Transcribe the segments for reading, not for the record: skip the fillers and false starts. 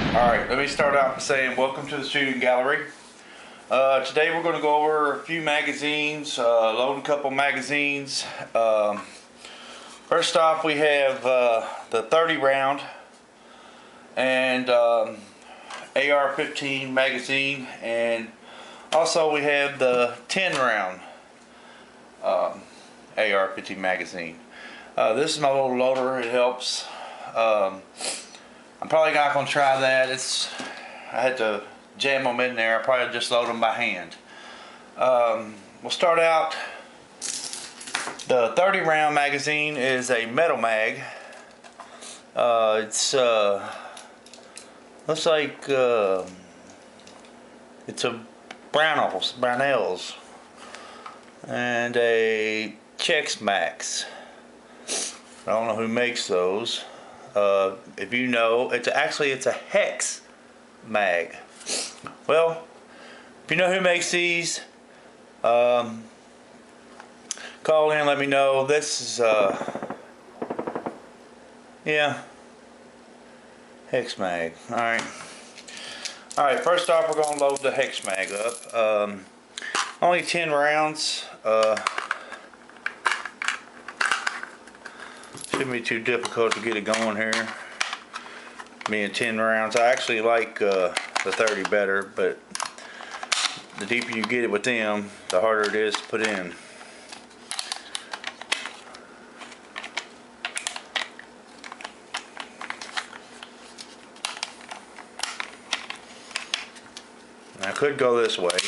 Alright, let me start out by saying welcome to the shooting gallery. Today we're going to go over a few magazines, load a couple magazines. First off, we have the 30 round and AR15 magazine, and also we have the 10 round AR15 magazine. This is my little loader. It helps. I'm probably not going to try that. I had to jam them in there. I probably just load them by hand. We'll start out. The 30 round magazine is a metal mag. It's looks like it's a Brownells, and a Chex Max. I don't know who makes those. If you know, it's a hex mag. Well, if you know who makes these, call in, let me know. This is yeah, hex mag. Alright, first off we're going to load the hex mag up. Only 10 rounds. Shouldn't be too difficult to get it going here. Being 10 rounds, I actually like the 30 better, but the deeper you get it with them, the harder it is to put in. I could go this way,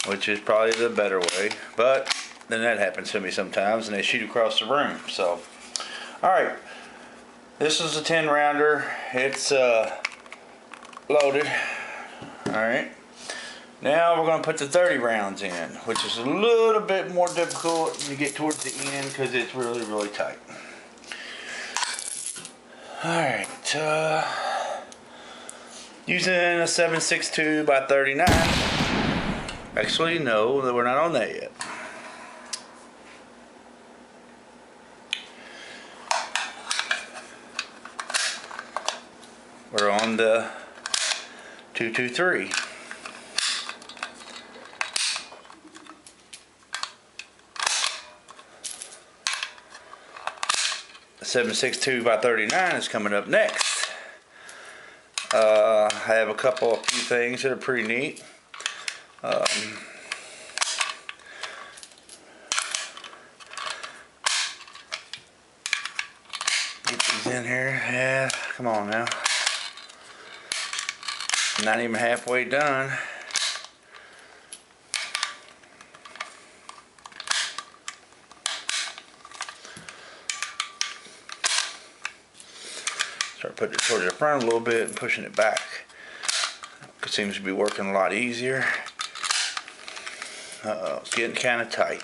which is probably the better way, but then that happens to me sometimes and they shoot across the room. So alright, this is a 10 rounder. It's loaded. Alright, now we're going to put the 30 rounds in, which is a little bit more difficult when you get towards the end because it's really tight. Alright, using a 7.62 by 39. Actually, no, we're not on that yet. We're on the 223. The 7.62 by 39 is coming up next. I have a few things that are pretty neat. Get these in here. Yeah, come on now. Not even halfway done. Start putting it towards the front a little bit and pushing it back. It seems to be working a lot easier. Uh-oh, it's getting kind of tight.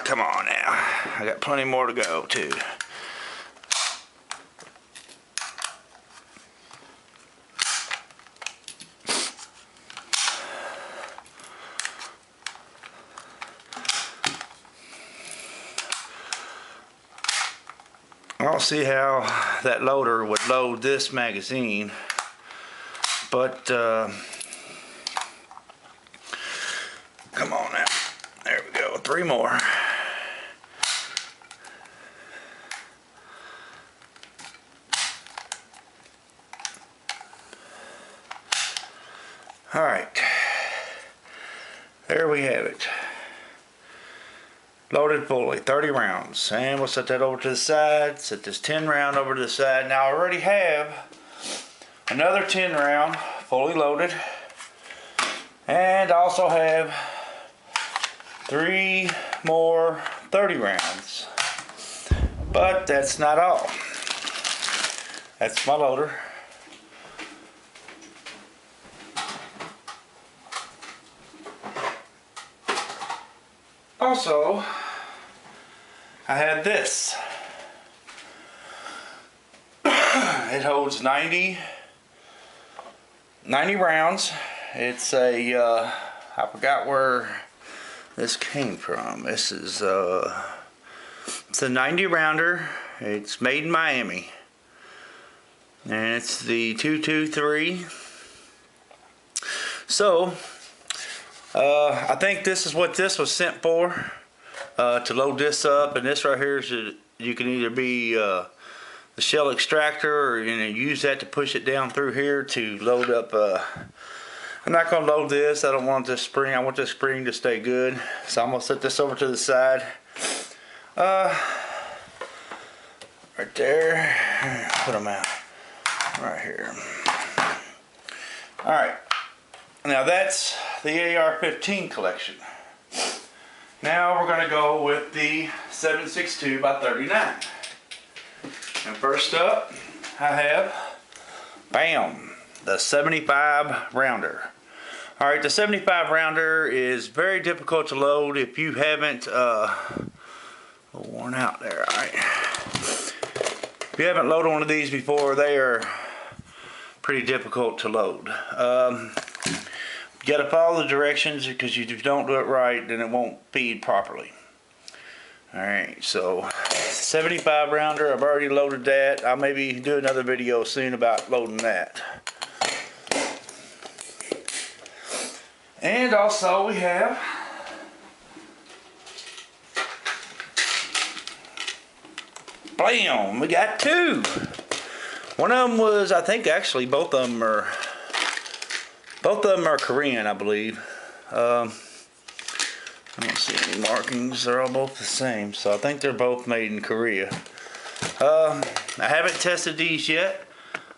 Come on now. I got plenty more to go too. I don't see how that loader would load this magazine, but come on now. There we go. 3 more. Alright. There we have it. Loaded fully, 30 rounds. And we'll set that over to the side. Set this 10 round over to the side. Now I already have another 10 round fully loaded. And I also have 3 more 30 rounds. But that's not all. That's my loader. Also, I had this. It holds 90 rounds. It's a, I forgot where this came from. This is It's a 90 rounder. It's made in Miami. And it's the 223. So, I think this is what this was sent for. To load this up. And this right here is, you can either be the shell extractor, or use that to push it down through here to load up. I'm not going to load this. I don't want this spring. I want this spring to stay good. So I'm going to set this over to the side. Right there. Put them out. Right here. Alright. Now that's the AR15 collection. Now we're going to go with the 7.62 by 39. And first up, I have, bam, the 75 rounder. Alright, the 75 rounder is very difficult to load if you haven't, worn out there, alright. If you haven't loaded one of these before, they are pretty difficult to load. You got to follow the directions, because if you don't do it right, then it won't feed properly. Alright, so 75 rounder, I've already loaded that. I'll maybe do another video soon about loading that. And also we have blam, we got two. One of them was, I think actually both of them are Korean, I believe. I don't see any markings. They're all both the same, so I think they're both made in Korea. I haven't tested these yet.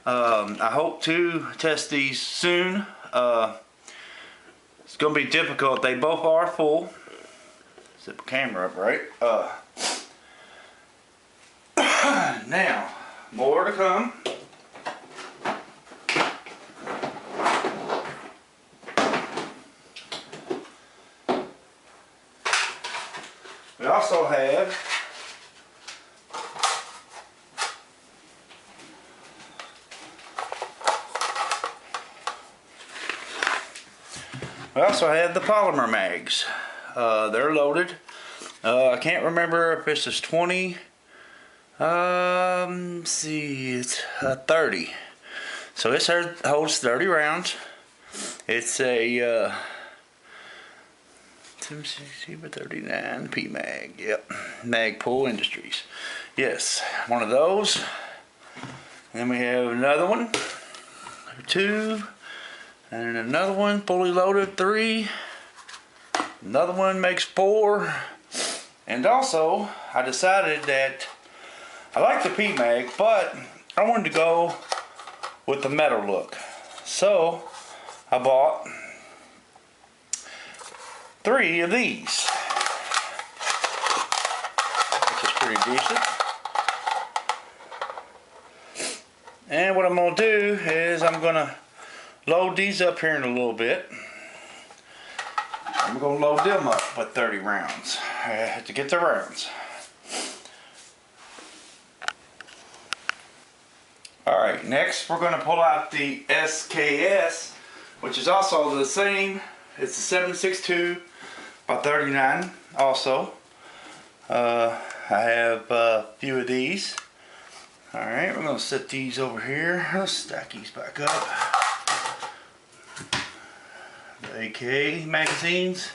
I hope to test these soon. It's going to be difficult. They both are full. Set the camera up right. Now, more to come. We also have the polymer mags. They're loaded. I can't remember if this is 20. See, it's 30. So this holds 30 rounds. It's a 260 by 39 P mag. Yep, Magpul Industries. Yes, one of those. Then we have another one, 2, and another one fully loaded, 3. Another one makes 4. And also, I decided that I like the P mag, but I wanted to go with the metal look. So I bought 3 of these, which is pretty decent. And what I'm going to do is I'm going to load these up here in a little bit. I'm going to load them up with 30 rounds. I have to get the rounds. Alright, next we're going to pull out the SKS, which is also the same. It's a 7.62 by 39 also. I have a few of these. Alright, we're going to set these over here. Let's stack these back up. The AK magazines.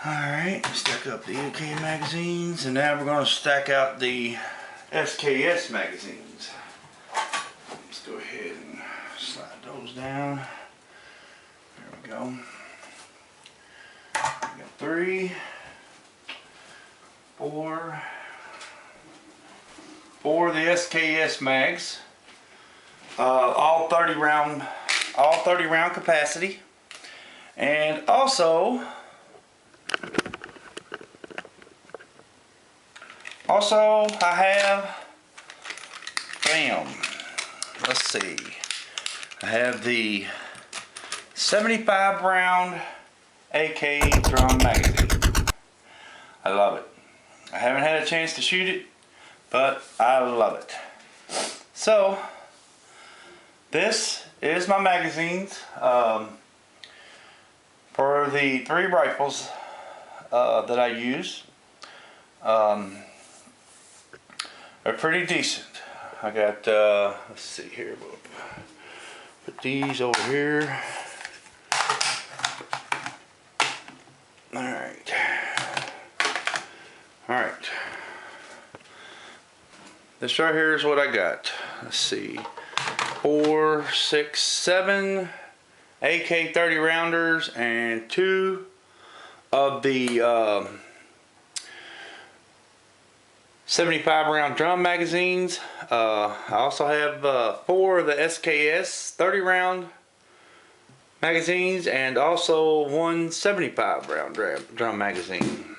Alright, stack up the AK magazines, and now we're going to stack out the SKS magazines. Let's go ahead and slide those down. There we go. We got 3, 4 of the SKS mags. All 30 round capacity. And also I have, bam, let's see, I have the 75 round AK drum magazine. I love it. I haven't had a chance to shoot it, but I love it. So this is my magazines for the 3 rifles that I use. are pretty decent. I got, let's see here, we'll put these over here. Alright. Alright. This right here is what I got. Let's see. 4, 6, 7 AK-30 rounders and 2 of the 75 round drum magazines. I also have 4 of the SKS 30 round magazines and also 1 75 round drum magazine.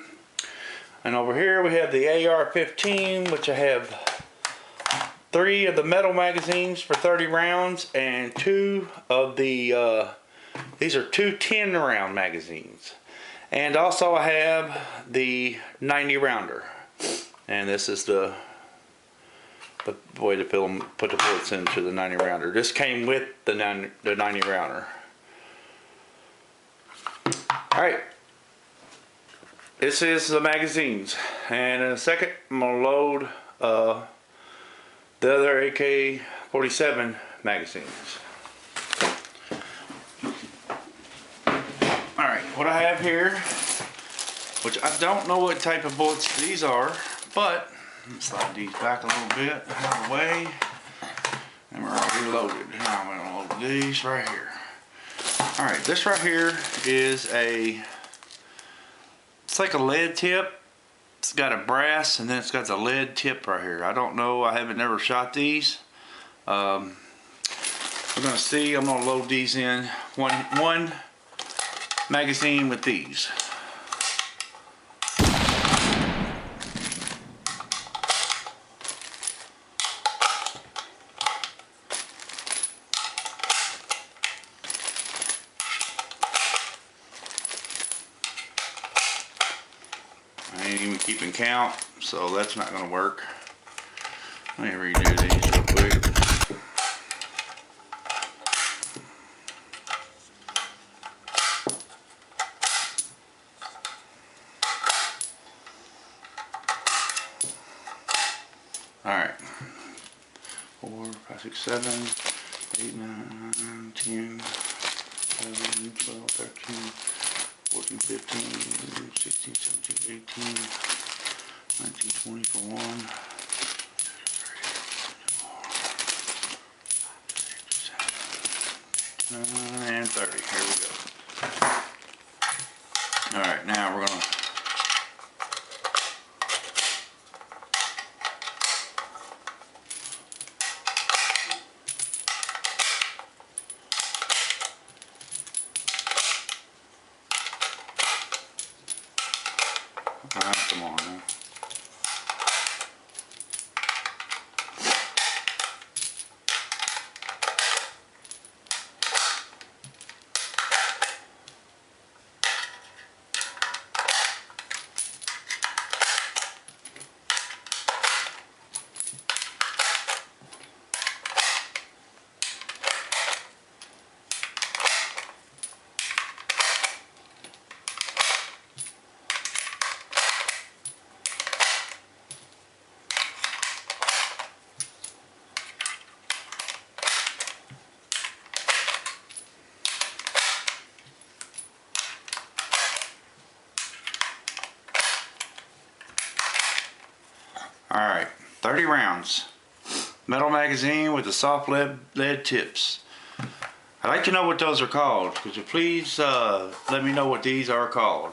And over here we have the AR15, which I have 3 of the metal magazines for 30 rounds and 2 of the these are 2 10 round magazines. And also I have the 90 rounder. And this is the way to put the bullets into the 90 rounder. This came with the 90 rounder. Alright. This is the magazines. And in a second I'm going to load the other AK-47 magazines. Alright, what I have here, which I don't know what type of bullets these are, but let me slide these back a little bit out of the way, and we're already loaded. Now I'm going to load these right here. Alright, this right here is it's like a lead tip. It's got a brass and then it's got the lead tip right here. I don't know, I haven't never shot these. We're going to see. I'm going to load these in one magazine with these. I ain't even keeping count, so that's not going to work. Let me redo these real quick. Alright. 4, 5, 6, 7, 8, 9, 10, 11, 12, 13, 14, 15, 16, 17, 18, 19, 20 for 1, and 30. Here we go. Alright, now we're going to come on now. Alright, 30 rounds. Metal magazine with the soft lead tips. I'd like to know what those are called. Could you please let me know what these are called.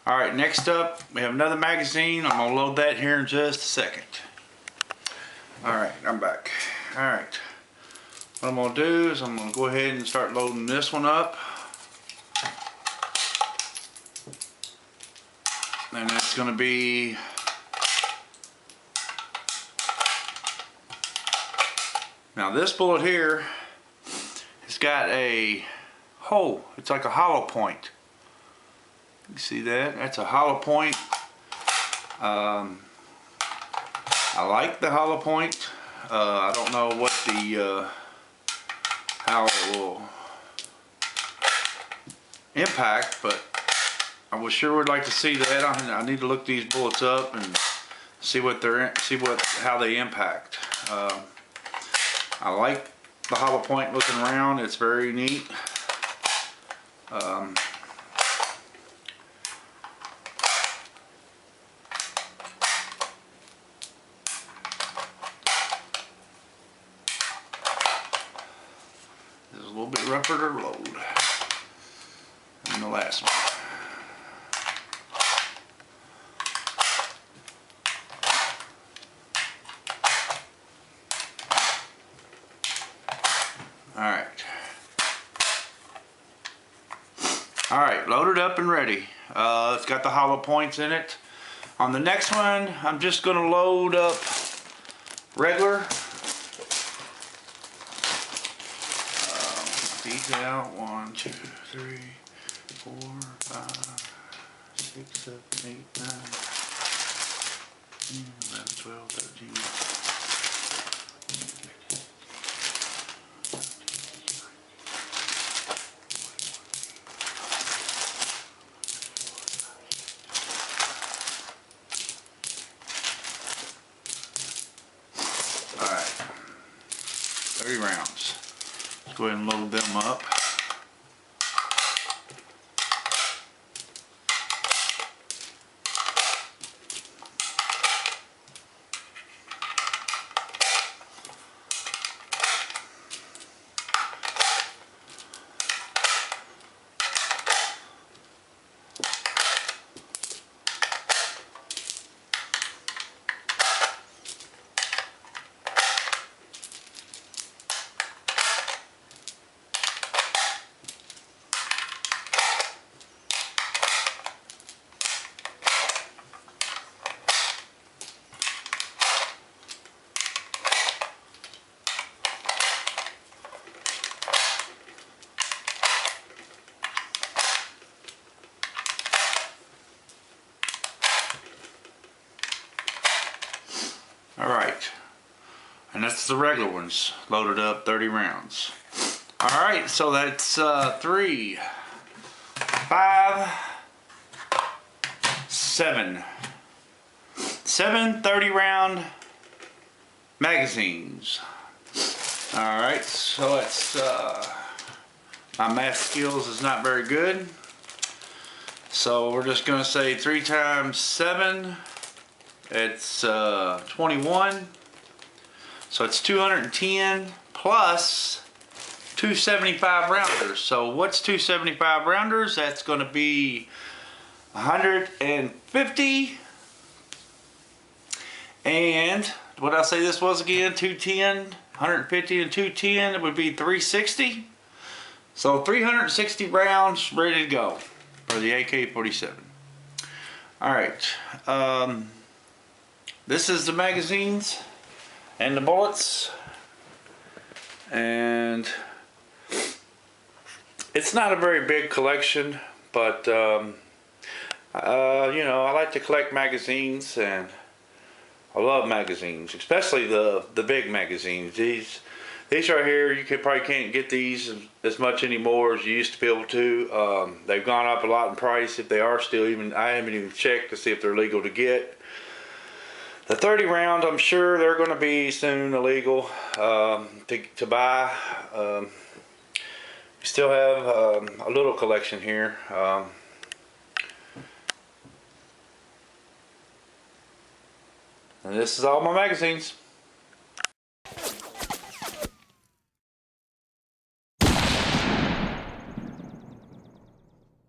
Alright, next up we have another magazine. I'm going to load that here in just a second. Alright, I'm back. Alright, what I'm going to do is I'm going to go ahead and start loading this one up. And it's going to be now this bullet here has got a hole. It's like a hollow point. You see that? That's a hollow point. I like the hollow point. I don't know what the how it will impact, but I would like to see that. I need to look these bullets up and see how they impact. I like the hollow point looking around. It's very neat. This is a little bit rougher to load than the last one. Alright, loaded up and ready. It's got the hollow points in it. On the next one, I'm just going to load up regular. These out. 1, 2, 3, 4, 5, 6, 7, 8, 9, 10, 11, 12, 13. Alright, 30 rounds. Let's go ahead and load them up. Alright, and that's the regular ones, loaded up 30 rounds. Alright, so that's 3, 5, 7. 7 30 round magazines. Alright, so it's, my math skills is not very good. So we're just going to say 3 times 7. It's 21, so it's 210 plus 275 rounders. So what's 275 rounders? That's going to be 150. And what did I say this was again? 210, 150 and 210, it would be 360. So 360 rounds ready to go for the AK47. Alright, this is the magazines and the bullets, and it's not a very big collection, but you know, I like to collect magazines, and I love magazines, especially the big magazines. These right here, you probably can't get these as much anymore as you used to be able to. They've gone up a lot in price, if they are still even. I haven't even checked to see if they're legal to get. The 30 round, I'm sure they're going to be soon illegal to buy. We still have a little collection here. And this is all my magazines.